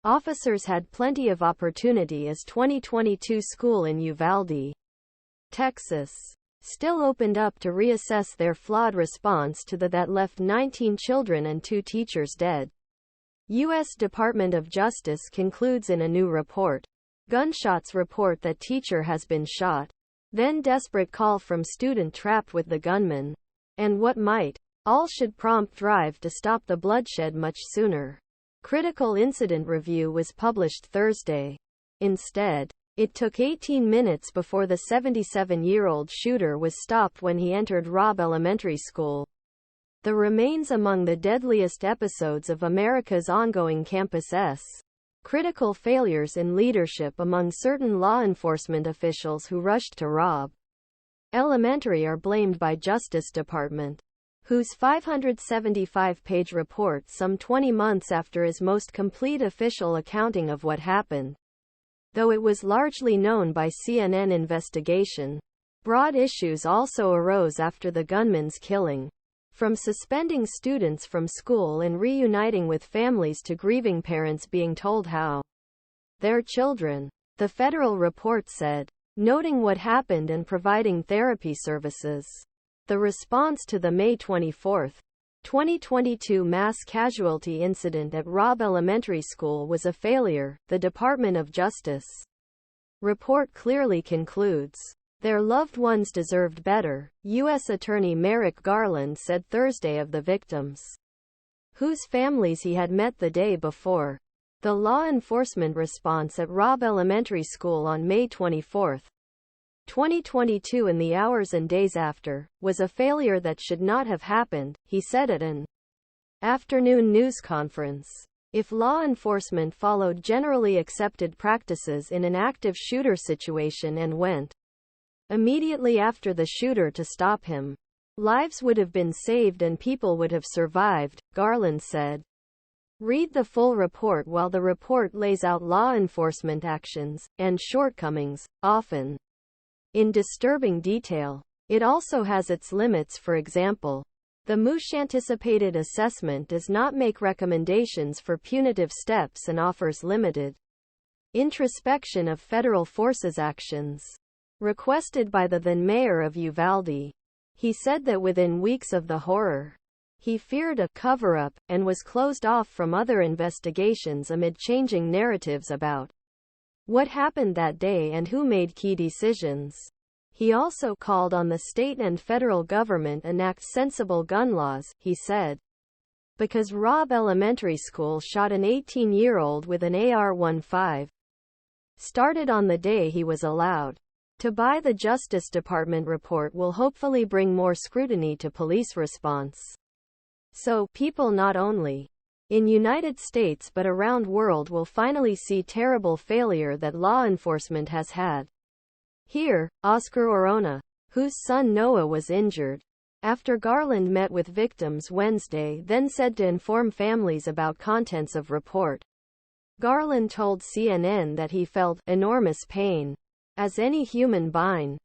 Officers had plenty of opportunity as 2022 school in Uvalde, Texas, still opened up to reassess their flawed response to that left 19 children and 2 teachers dead. U.S. Department of Justice concludes in a new report. Gunshots report that teacher has been shot. Then desperate call from student trapped with the gunman. And what might. All should prompt drive to stop the bloodshed much sooner. Critical incident review was published Thursday. Instead, it took 18 minutes before the 77-year-old shooter was stopped when he entered Robb Elementary School. The remains among the deadliest episodes of America's ongoing campus critical failures in leadership among certain law enforcement officials who rushed to Robb Elementary are blamed by Justice Department, whose 575-page report some 20 months after his most complete official accounting of what happened. Though it was largely known by CNN investigation, broad issues also arose after the gunman's killing. From suspending students from school and reuniting with families to grieving parents being told how their children, the federal report said, noting what happened and providing therapy services. The response to the May 24, 2022 mass casualty incident at Robb Elementary School was a failure, the Department of Justice report clearly concludes. Their loved ones deserved better, U.S. Attorney Merrick Garland said Thursday of the victims, whose families he had met the day before. The law enforcement response at Robb Elementary School on May 24, 2022 and the hours and days after, was a failure that should not have happened, he said at an afternoon news conference. If law enforcement followed generally accepted practices in an active shooter situation and went immediately after the shooter to stop him, lives would have been saved and people would have survived, Garland said. Read the full report. While the report lays out law enforcement actions and shortcomings, often in disturbing detail, it also has its limits. For example, the MOOSH anticipated assessment does not make recommendations for punitive steps and offers limited introspection of federal forces actions. Requested by the then mayor of Uvalde, he said that within weeks of the horror, he feared a cover-up and was closed off from other investigations amid changing narratives about what happened that day and who made key decisions. He also called on the state and federal government enact sensible gun laws, he said. Because Robb Elementary School shot an 18-year-old with an AR-15, started on the day he was allowed to buy. The Justice Department report will hopefully bring more scrutiny to police response. So, people not only in United States but around world will finally see terrible failure that law enforcement has had. Here, Oscar Orona, whose son Noah was injured after Garland met with victims Wednesday, then said to inform families about contents of report. Garland told CNN that he felt enormous pain, as any human being,